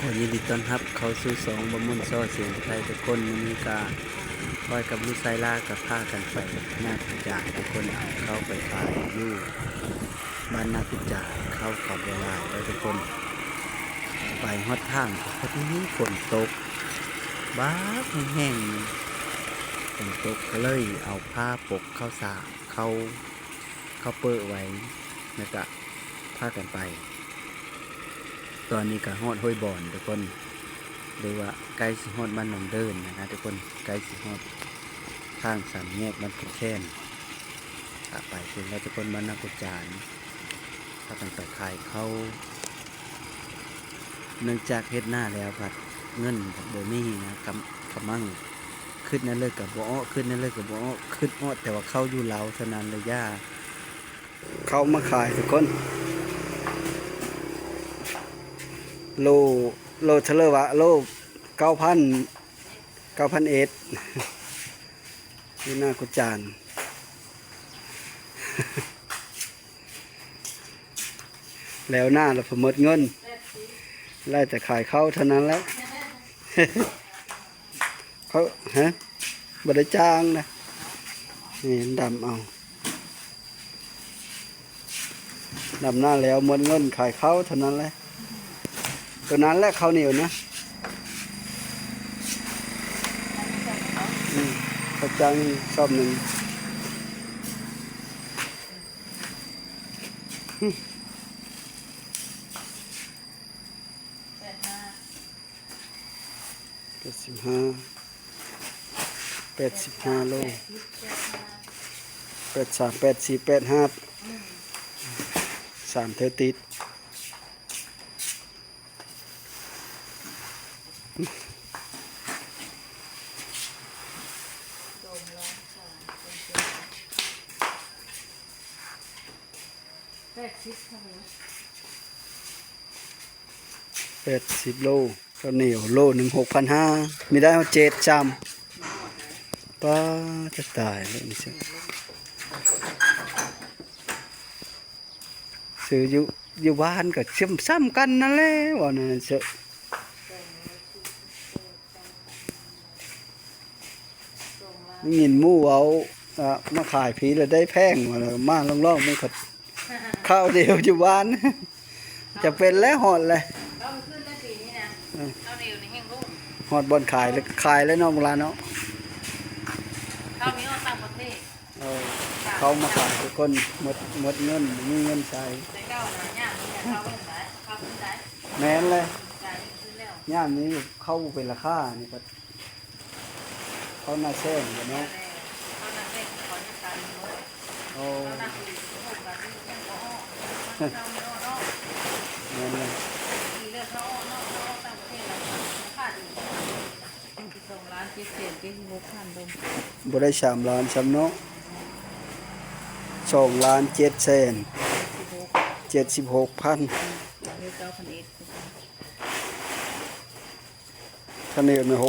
ยินดีต้อนรับเข้าสู่สองบะมุนซ้อเสียงไทยทุกคนมีกาคอยกับลูกไซล่ากับผ้ากันไปนาพิจารทุกคนเอาเข้าไปขายอยู่บ้านนาพิจารเข้าขับเวลาแล้วทุกคนไปฮอดทางพอดีฝนตกบ้าแห้งฝนตกก็เลยเอาผ้าปกเข้าสาเข้าเปิดไว้แล้วก็ผ้ากันไปตอนนี้ก็ฮอดห้วยบ่อนทุกคนหรือว่าใกล้สิฮอดบ้านหนองเดินนะทุกคนใกล้สิฮอดทางสามแยกบ้านกุดแค้นไปถึงแล้วทุกคนบ้านนากุจานถ้ากันไปขายเข้าเนื่องจากเฮ็ดหน้าแล้วผัดเงินโบมี่นะกำมั่งขึ้นนั่นเลยกับบ่อขึ้นนั่นเลยกับบ่อขึ้นอ้อแต่ว่าเข้าอยู่เหลาสนานเลยย่าเข้ามาขายทุกคนโลเฉลยวะโล9,000เอ็ดนี่หน้ากุจาน แล้วหน้าเราผมดเงินไล่แต่ขายเข้าเท่านั้นแล้ว เขาฮะบริจางนะนี่ดำเอาดำหน้าแล้วหมดเงินขายเข้าเท่านั้นแหละตัวนั้นแหละข้าวเหนียวนะข้าวจังชอบหนึ่ง85โล83 84 85 3เธอติด80โลข้าวเหนียวโลหนึ่ง6,500มีได้เอา7จำป้าจะตายเลยนี่สิซื้ออยู่บ้านก็ซ้ำกันนั่นแหละว่านั่นเสอะเงินหมู่เอามาขายผีแล้วได้แพงมาล่องๆมันก็ข้าวเดียวอยู่บ้านจะเป็นแล้วหอดเลยหอดบอลขายแล้วนอกเวลาเนาะเขามาขายทุกคนหมดเงินมีเงินใช้แม้นเลยย่ามนี้เข้าเป็นราคานี่ก็เขาหน้าแซงกันเนาะโอ้แม่นเลยบ่ได้3 ล้านซ้ำเนาะ2,776,000คะแนน6,500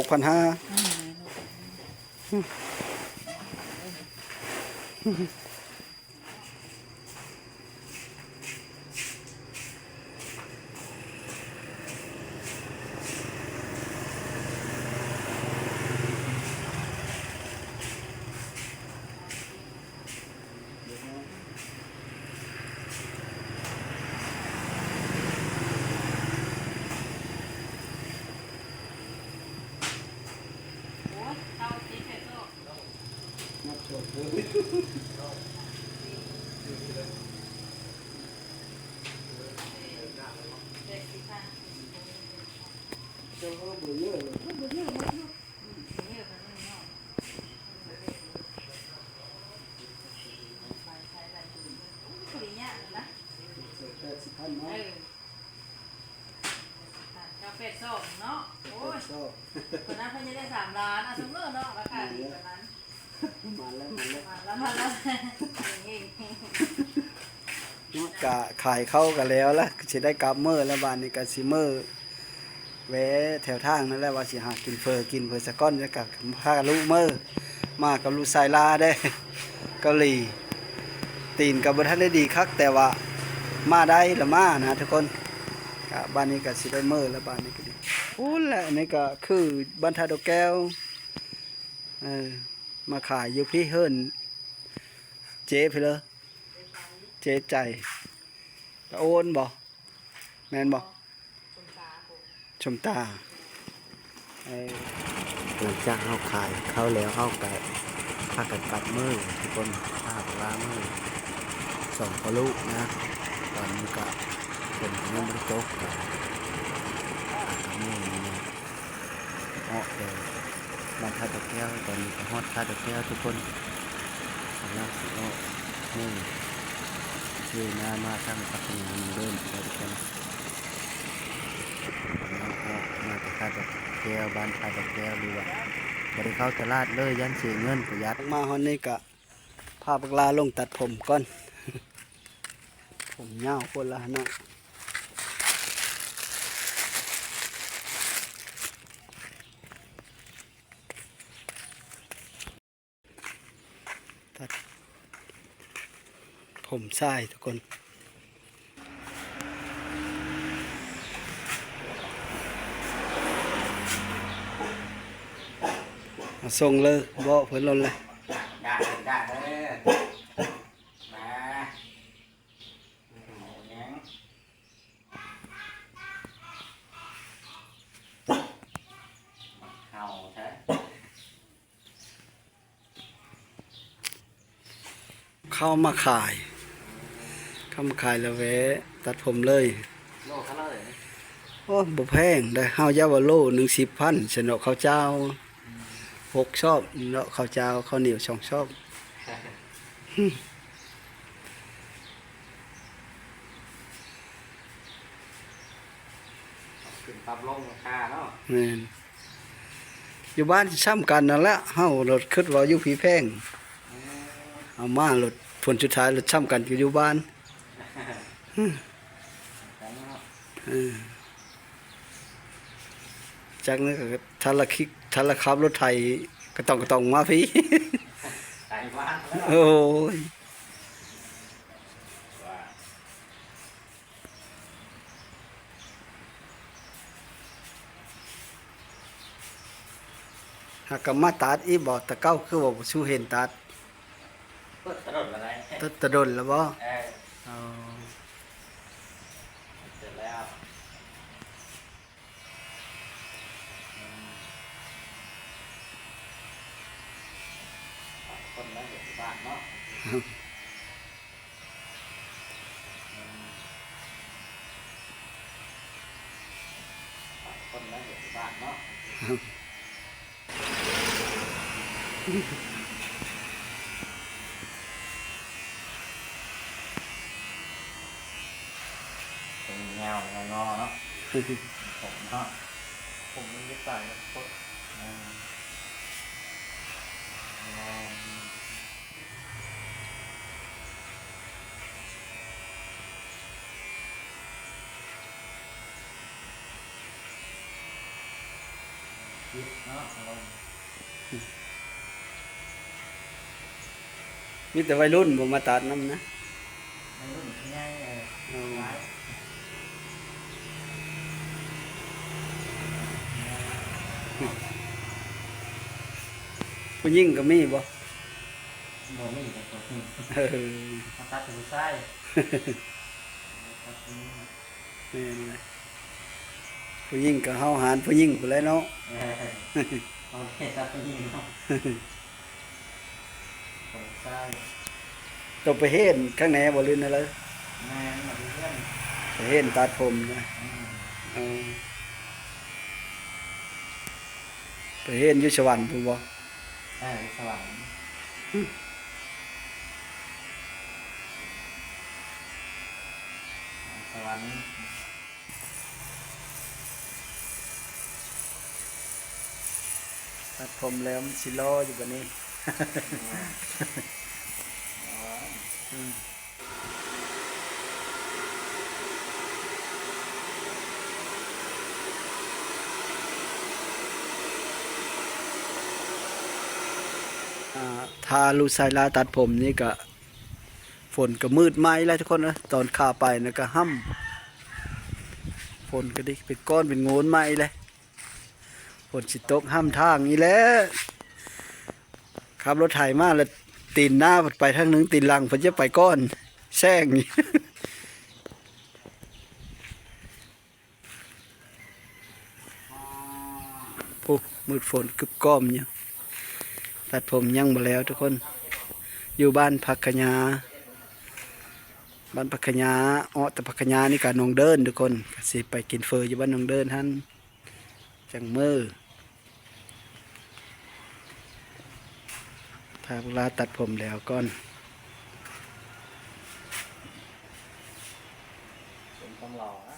เป็ดส้มเนาะโอ้ยคนนั้นเขาจะได้3 ล้านสมมติเนาะราคาดีกว่านั้นมาแล้วกะขายเข้ากันแล้วล่ะสิได้กลับเมื่อแล้วบ้านนี้ก็สิเมื่อแวะแถวทางนั่นแหละว่าสิหากินเฟอสะก้อนจะกับพาลูกเมื่อมากับลูกไซลาได้เกาหลีตีนกับบ่ทันได้ดีคักแต่ว่ามาได้ละมานะทุกคน บ้านนี้ก็สิได้เมื่อแล้วบ้านนี้ก็ดีโอ้แหละนี่ก็คือบ้านทาดอกแก้วมาขายอยู่พี่เฮิรนเจ๊ไปเลยเจ๊ใจโอนบ่แม่นบ่ชมตาหลังจากเฮาขายเข้าแล้วเฮาก็พากันปัดมือทุกคนพาลามือส่งพอลูกนะตอนนี้ก็เป็นเงินบริจาคกับมือนี่นะเหาะเลยบ้านท่าตะแก้วตอนนี้ก็ฮอดท่าตะแก้วทุกคนสำหรับสิเหาะมือชื่อหน้ามาทางพัฒนาเริ่มไปทุกคนแล้วก็มาจากท่าตะแก้วบ้านท่าตะแก้วดีว่าบริเข้าตลาดเลยยันเสียเงินประหยัดมาฮอนนี่กะพาปลาลงตัดผมก่อน ผมยาวคนละนะตัดผมทรายทุกคนส่งเลยบ่เพิ่นลนเลยได้เลยมาแหงเห่าใช่ เข้ามาขายแล้วแวะตัดผมเลย โลเท่าไหร่ โอ้บ่แพงได้เฮายาวาโล110,000สนอกข้าวเจ้า6ชอบเนาะข้าวเจ้าข้าวเหนียว2ชอบขึ้นปรับลงราคาเนาะ แม่นอยู่บ้านซ้ำกันนั่นแหละเฮารถคิดว่าอยู่ผีแพงเอามารถผลสุดท้ายรถซ้ำกันอยู่บ้านจากนั้นก็ถ้าละขับรถไถก็ต้องมาพี่ ไต่บ้าน โอ้ยหากมาตัดอีบอกตะเก้าคือว่าชูเห็นตัด ตลอดอะไร ตะดนแล้วบ่เอา เสร็จแล้วคนแล้วเดี๋ยวบ้านเนาะคนแล้วเดี๋ยวบ้านเนาะเป็นเงางอเนาะผมเนาะผมมันจะใส่แล้วก็เนาะ มีแต่วัยรุ่นบ่มาตัดนำนะ มันรุ่นง่ายเลยไม้ ผู้หญิงก็มีบ่ โมมี่แต่ตัวนี้ เออ มาตัดถึงไส้ นี่นแหละผู้หญิงก็เฮาหารผู้หญิงพู่นแหล้วเนาะ โอเคตัดตัวนี้เนาะถึงไส้ ต้องไปเฮ็ดข้างในบ่ลื่นอะไร แม่มาดูเพื่อน ไปเฮ็ดตัดผมนะเออไปเฮ็ดอยู่สวรรค์พุ่นบ่ สวรรค์สวรรค์ ตัดผมแล้วมันสิรออยู่บัดนี้ ทาลูไซลาตัดผมนี่ก็ฝนก็มืดไหมแล้วทุกคนนะตอนขาไปนะก็ห้ำ ฝนก็ดิเป็นก้อนเป็นโงนมาอีเลยฝนสิตกห้ามทางอีแล้วขับรถไถมาแล้วตีนหน้าไปทางหนึงตีนหลังเพิ่นจะไปก้อนแซงนี่ ปุ๊บมืดฝนกึบก้อมอยู่ตัดผมยังบ่แล้วทุกคนอยู่บ้านพักขยาบ้านพักขยาแต่พักขยานี่ก็น้องเดินทุกคนก็สิไปกินเฟออยู่บ้านน้องเดินหั่นจังมือถ้าเวลาตัดผมแล้วก่อนผมต้องรอนะ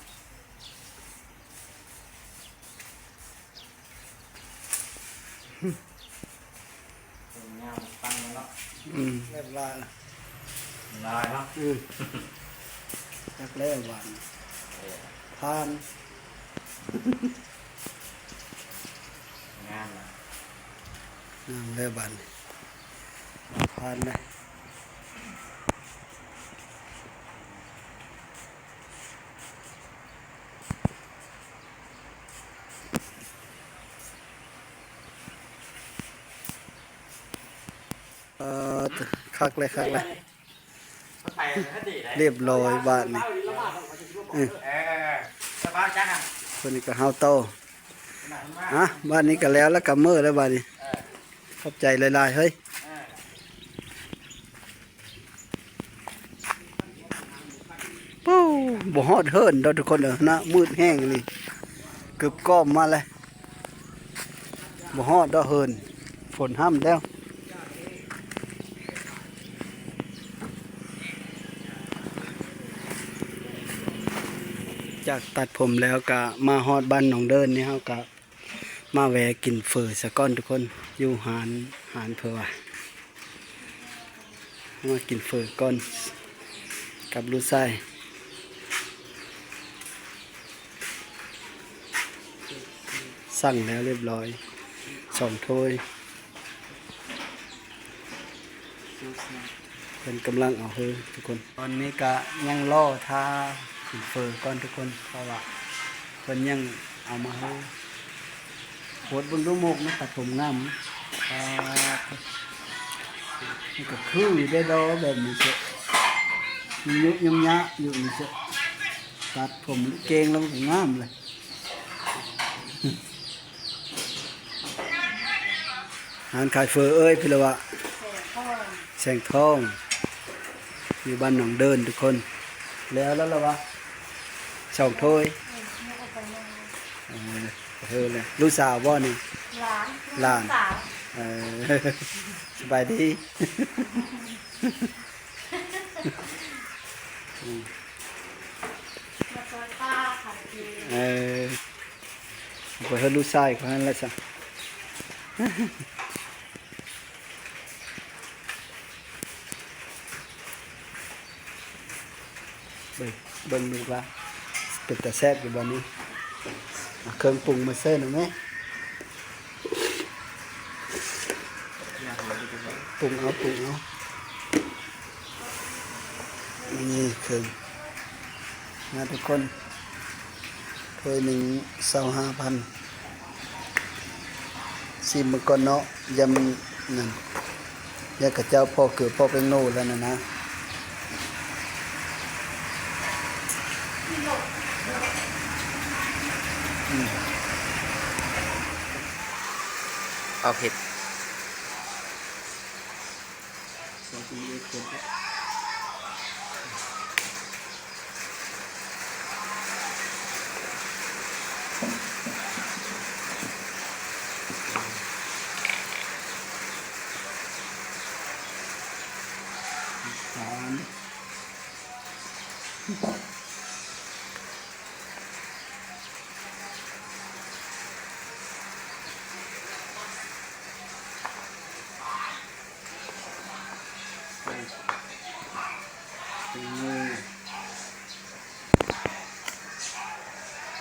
งามตั้งแล้วเรียบร้อยแล้วลายเนาะจักแล้วหวานทานงามแล้วบานทานเลยคักเลยเรียบร้อยบ้านนี่คนนี้ก็เฮาโตบ้านนี้ก็แล้วกำมือแล้วบ้านนี้ขอบใจหลายๆเฮ้ยปู้บ่ฮอดเฮิรนเราทุกคนนะมืดแห้งนี่เกือบก้อมมาเลยบ่ฮอดดอกเฮิรนฝนห้ำแล้วจากตัดผมแล้วก็มาฮอดบ้านหนองเดินนี่เฮาก็มาแวะกินเฟอสะก้อนทุกคนอยู่หารเพื่อว่ามากินเฟอก้อนกับลูกไส้สั่งแล้วเรียบร้อย2 ถ้วยเป็นกำลังเอาเฮอทุกคนตอนนี้ก็ยังล่อท่ากินเฟอก้อนทุกคนเพราะว่าเพิ่นยังเอามาให้โหดบนรูโมกนะตัดผมงามนี่ก็คือได้ดอแบบนี้เสะยุยมยะอยู่นี่เสะตัดผมเก่งแล้วมันก็งามเลยหานขายเฟอเอ้ยพี่ละวะแสงทองอยู่บ้านหนองเดินทุกคนแล้วละวะ2 ถ้วยเลยลูกสาวบ่นี่หลานสบายดีไปให้ลูกชายเขาให้แล้วจ้ะเบิ่งดูละเป็นแต่แซ่บอยู่บ้านนี้เครื่องปรุงมาเส้นหรือไหมปรุงเอานี่เครื่องนะทุกคนถ้วย1 25,000ซิมมาก่อนเนาะยำนั่นยากระเจ้าพ่อเกิดพ่อเป็นโน่แล้วนะเอาเผ็ด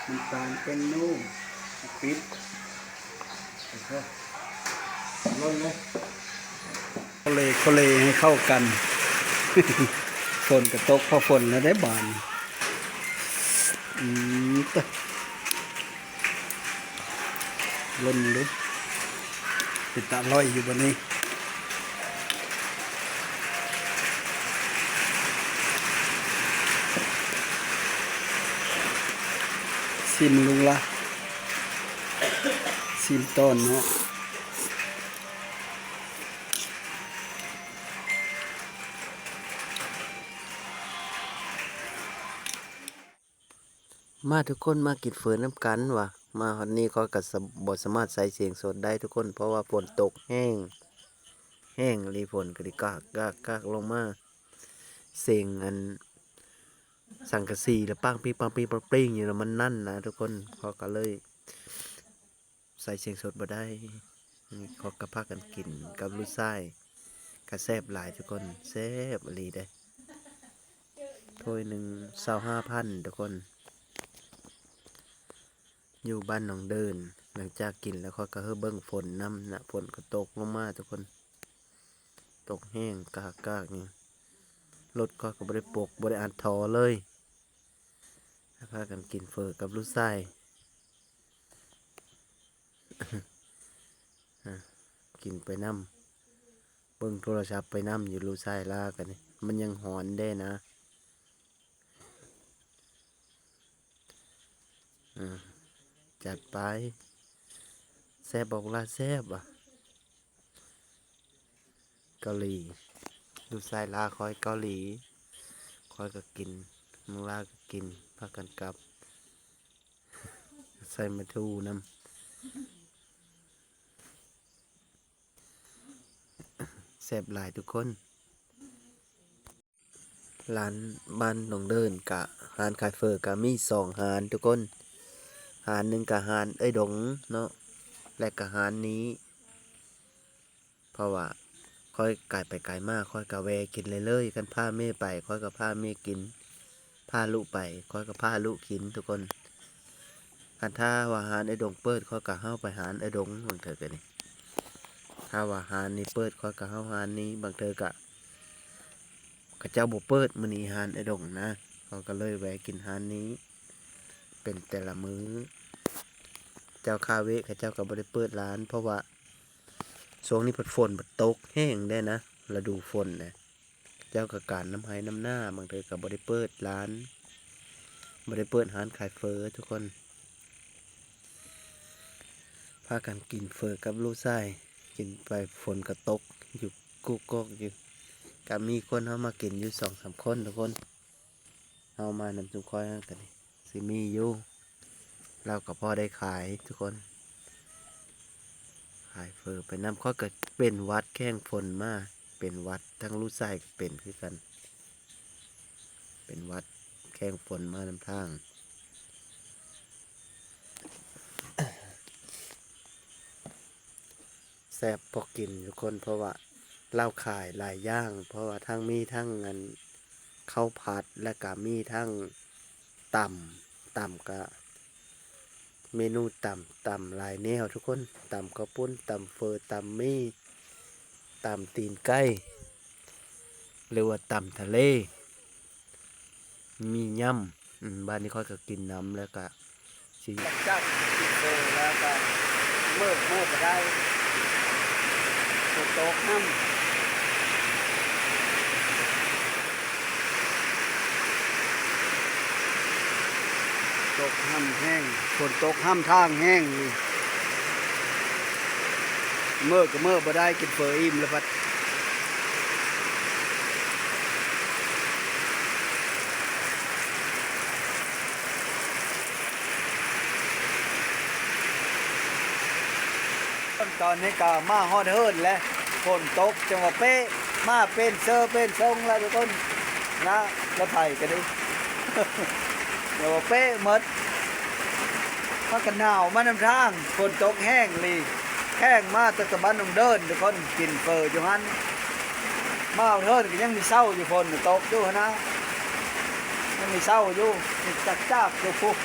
น้ำตาลเป็นนุ่มปิดล้นเลยเขาเลยให้เข้ากัน ฝนกระตกพอฝนแล้วได้บาน ตะล่นเลยเป็นตาลอยอยู่บนนี้ซิมลุงละซิมต้นเนาะมาทุกคนมากินเฟืนน้ำกันว่ะมาวันนี้ก็กระบสามารถใส่เสียงสดได้ทุกคนเพราะว่าฝนตกแห้งรีฝนก็ไดิกากลงมาเสียงอันสังกะสีแล้วปังปีอยู่แล้วมันนั่นนะทุกคนเขาก็เลยใส่เสียงสดมาได้เขากระพากันกินกับลูกไส้กระแซบหลายทุกคนแซบอะไรได้ถ้วยหนึ่ง25,000ทุกคนอยู่บ้านหนองเดินหลังจากกินแล้วเขาก็เบิ้งฝนน้ำนะฝนก็ตกลงมาทุกคนตกแห้งกากนี่รถก็บริปกบริอันทอเลยพากันกินเฟอกับลูกไส้ กินไปน้ำเบิ้งโทรศัพท์ไปน้ำอยู่ลูกไส้ลากันนี่มันยังหอนได้นะจัดไปแซ่บบอกลาแซ่บอ่ะเกาหลีลูกไส้ลาคอยเกาหลีคอยก็กินมึงลาก็กินพากันกลับใส่มาทูน้ำแซ่บหลายทุกคนร้านบ้านหนองเดินกะร้านขายเฟอร์กะมี2ร้านทุกคนร้านหนึ่งกะร้านไอ้ดงเนาะและกะร้านนี้เพราะว่าค่อยไก่ไปไก่มากค่อยกะแวกินเลยกันผ้าเม่ไปค่อยกับผ้าเม่กินผ้าลุไปค่อยกับผ้าลุกินทุกคนอันถ้าว่าร้านไอ้ดงเปิดค่อยกะเข้าไปร้านไอ้ดงบางเถอะกันนี่ถ้าว่าร้านนี้เปิดค่อยกะเข้าร้านนี้บางเถอะกะเจ้าบุเปิดมื้อนี้ร้านไอ้ดงนะเขาก็เลยแวะกินร้านนี้เป็นแต่ละมื้อเจ้าคาเวะเจ้าก็บ่ได้เปิดร้านเพราะว่าช่วงนี้ฝนตกแห้งได้นะฤดูฝนนะเจ้าก็การน้ำไห้น้ำหน้าบางเทีก็บ่ได้เปิดร้านบ่ได้เปิดร้านขายเฟอทุกคนพากันกินเฟอกับลูกไส้กินไปฝนก็ตกอยู่กุกกอกอยู่ก็มีคนเข้ามากินอยู่2-3คนทุกคนเอามานำจุงคอยกันนี่สิมีอยู่เราก็พอได้ขายทุกคนขายเฟอไปน้ำข้อก็เป็นวัดแข้งฝนมาเป็นวัดทั้งลูกไส้ก็เป็นคือกันเป็นวัดแข้งฝนมานำทางแซ่บพอกินทุกคนเพราะว่าเล่าขายหลายอย่างเพราะว่าทั้งมีทั้งเงินข้าวผัดและก็มีทั้งต่ำก็เมนูต่ำหลายแนวทุกคนต่ำข้าวปุ้นต่ำเฟอต่ำมี่ต่ำตีนไก่หรือว่าต่ำทะเลมีย่ำบ้านนี้ค่อยก็กินน้ำแล้วก็ชีจับกินเฟอแล้วก็เมื่อก็ได้โต๊ะน้ำตกห้ำแห้งฝนตกห้ำทางแห้งนี่เมื่อก็เมื่อบ่ได้กินเฟออิ่มแล้วพัดตอนนี้ก็มาฮอดเฮิร์นแล้วฝนตกจังหวะเป๊ะมาเป็นเซอร์เป็นทรงแล้วทุกคนนะแล้วไผ่กันดิเดี๋ยวเป๊ะหมดมากันหนาวมานำทางฝนตกแห้งเลยแห้งมาตะสะบันลงเดินทุกคนกินเฟออยู่ฮันมาเทินก็ยังมีเศร้าอยู่ฝนตกอยู่นะยังมีเศร้าอยู่มีจักอยู่ฟุก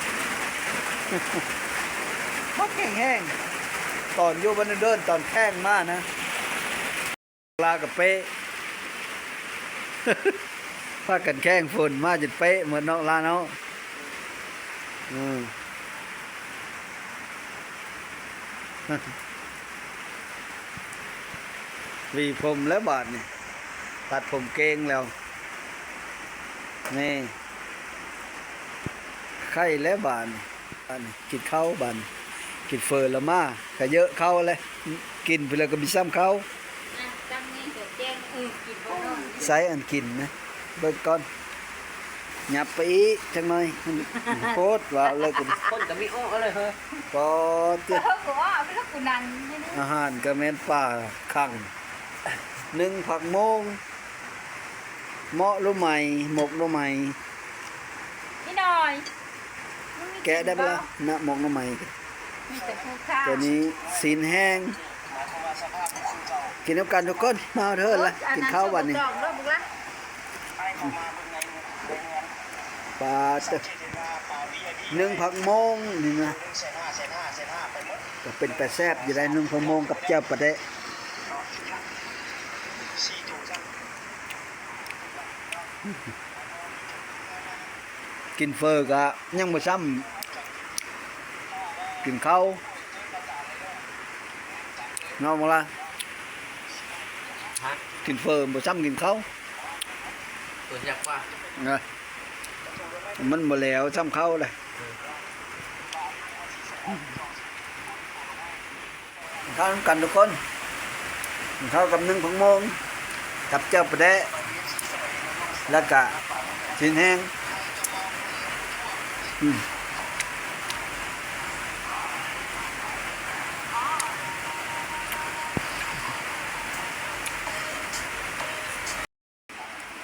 มักแห้งตอนอยู่บันเดินตอนแห้งมากนะลากับเป๊ะพากันแข้งฝนมาจนเป๊ะเหมือนน้องลาเนาะ อืม วีผมแล้วบาดนี่ตัดผมเก่งแล้วนี่ไข่แล้วบาดนี่อันนี้กินข้าวบาดนี่กินเฟอร์ละมาก็เยอะเข้าเลยกินไปแล้วก็มีซ้ำเข้า จังนี่ก็แจ้งกินบ่นอน ใส่อันกินนะเบิ่งก่อนหยับไปอีกจังหน่อยโคตรว่าเลยกัน คนก็มีอ้อเลยเฮ้ย ปอเตี้ย เขาก็ว่าเป็นกูนันนี่นะ อาหารก็แม่นป่าคังหนึ่งผักโมงเหมาะรู้ไหมหมกรู้ไหม นี่หน่อย แกะได้ปะล่ะนะหมกรู้ไหม มีแต่ผู้ค่า ตัวนี้ซีนแห้งกินน้ำกันทุกคนมาเถอะละกินข้าววันนี้ ดอกเลิกบุกละ ปลาเตอะหนึ่งผักโมงนี่นะก็เป็นแต่แซ่บอยู่ได้หนึ่งผักโมงกับเจ้าปลาเดะกินเฟอร์ก็ยังบ่ซ้ำกินข้าวงอมละ ฮะ กินเฟอร์บ่ซ้ำกินข้าว ตัวยักษ์ว่า ไงมันบ่แล้วซ้ำข้าวเลยข้าวน้ำกันทุกคนข้าวกับหนึ่งผักโมงกับเจ้าปลาเดะแล้วก็ชิ้นแห้ง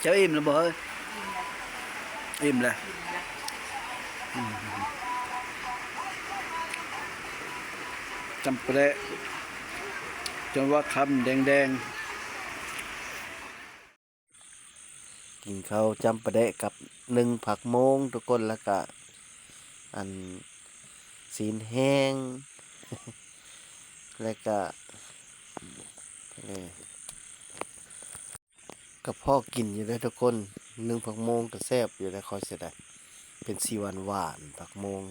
เจ้าอิ่มแล้วบ่เฮ้ยอิ่มเลยจำปาเดะจนว่าคำแดงๆกินข้าวจำปาเดะกับหนึ่งผักโมงทุกคนแล้วก็อันซีนแห้ง แล้วก็กับพ่อกินอยู่ได้ทุกคนหนึ่งผักโมงก็แซ่บอยู่ได้คอยเสียดายเป็นสีหวานหวานผักโมง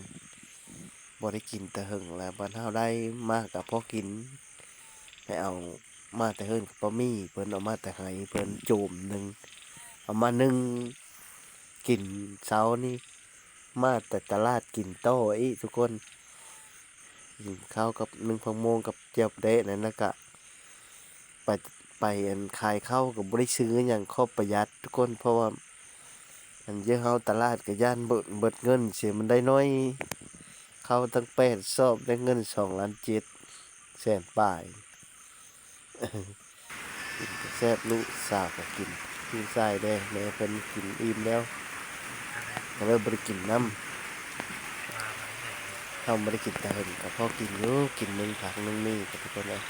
บ่ได้กินแต่หึงแล้วบ้านเฮาได้มากกับพ่อกินให้เอามาแต่เฮิ่นกับปะมี่เพิ่นเอามาแต่ไห้เพิ่นโจมหนึ่งเอามานึ่งกินเช้านี่มาแต่ตลาดกินโต้อีทุกคนกินข้าวกับหนึ่งผักโมงกับเจียวเดะนั่นแล้วก็ไปอันขายข้าวกับบริซื้ออย่างครอบประหยัดทุกคนเพราะว่าอันเยอะเฮาตลาดกับย่านเบิดเงินเสียมันได้น้อยเข้าตั้ง8ซอบได้เงิน2,700,000 ป่าย กินก็แซ่บลูกสาวก็กินพี่ชายได้แม่เพิ่นกินอิ่มแล้วก็เลยบ่ได้กินน้ำเฮาบ่ได้กินแต่เฮิ่นก็พอกินอยู่กินหนึ่งผักหนึ่งนี่ก็ทุกคนเลย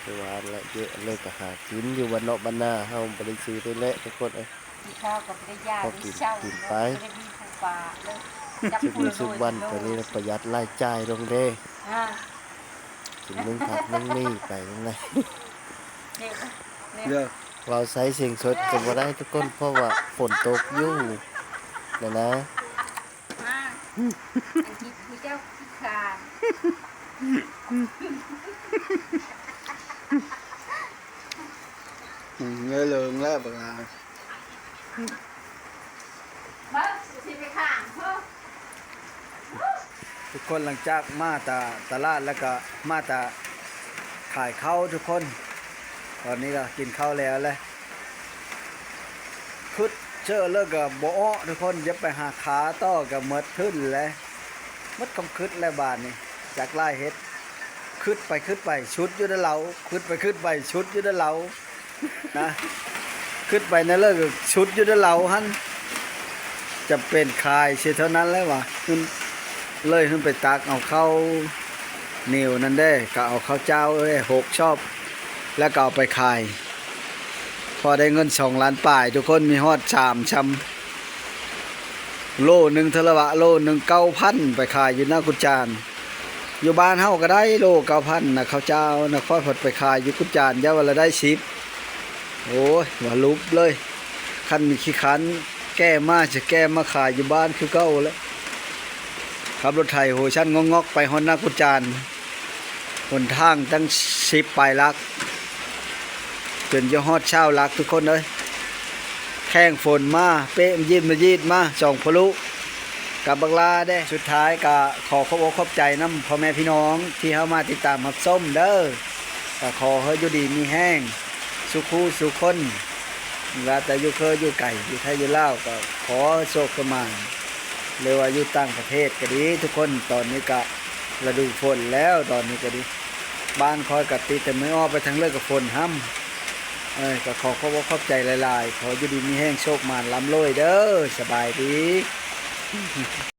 คือว่าละเยอะเลยก็หากินอยู่วันเนาะบ้านนาเฮาบ่ได้ซื้อได้แหละทุกคนเอ้ย มีข้าวกับได้ยา พอ ได้ กิน เช่า กินไป ได้มีผู้ป่าเลยจับ สึก ผู้ มี ละ สุกวันตอนนี้ประหยัดรายจ่ายลงเด้ อ่า กินหนึ่งผักหนึ่งนี่ไปจังได๋ เนี่ย เราใช้เสียงสดก็บ่ได้ทุกคนเพราะว่าฝนตกอยู่นั่นนะ มาอันที่ผู้เจ้าขี้ขลาดเงยเลิงแล้วบ่ล่ะ มาสิไปข้างเพิ่ม ทุกคนหลังจากมาตลาดแล้วก็มาขายข้าวทุกคนตอนนี้ก็กินข้าวแล้วแหละคึดเชื่อเลิกกับบ่อ้อทุกคนอย่าไปหาขาต่อกับหมดขึ้นแล้วหมดคำคึดแล้วบาดนี่จากไล่เฮ็ดคึดไปชุดอยู่ด้านเหลาคึดไปชุดอยู่ด้านเหลานะคึดไปนั่นเลิกชุดอยู่ด้านเหลาหั่นจะเป็นคายเสียเท่านั้นแล้วว่ะขึ้นเลยขึ้นไปตักเอาเข้านิ่วนั่นได้ก็เอาข้าวเจ้า6 ชอบแล้วก็เอาไปขายพอได้เงิน2 ล้านป่ายทุกคนมีฮอด3 ชำโลหนึ่งเทละวะโลหนึ่ง9,000ไปขายอยู่หน้ากุจานอยู่บ้านเฮาก็ได้โล9,000นะข้าวเจ้านะค่อยพดไปขายอยู่กุจานยาวันละได้10โอ้ยว่าลุบเลยคันมีขี้ขันแก้มาจะแก้มาขายอยู่บ้านคือเก่าแล้ว ขับรถไถโหชั้นงอกๆไปฮอนนากุจานหนทางตั้ง10ปลายลักจนจะฮอดเช้าลักทุกคนเลยแข้งฝนมาเป๊ะยิ้มมายีดมาส่องพลุกับบักลาได้สุดท้ายก็ขอขอบอกขอบใจน้ำพ่อแม่พี่น้องที่เข้ามาติดตามรับส้มเด้อก็ขอให้อยู่ดีมีแห้งสุขูสุขคนเวลาแต่อยู่เคยอยู่ไก่อยู่ไทยอยู่ลาวก็ขอโชคประมาณหรือว่าอยู่ต่างประเทศก็ดีทุกคนตอนนี้ก็ฤดูฝนแล้วตอนนี้ก็ดีบ้านคอยกัติแต่ไม่ออกไปทางเลิกกับฝนห้ำก็ขอขอบขอบใจหลายๆขออยู่ดีมีแห้งโชคมานล้ำรวยเด้อสบายดี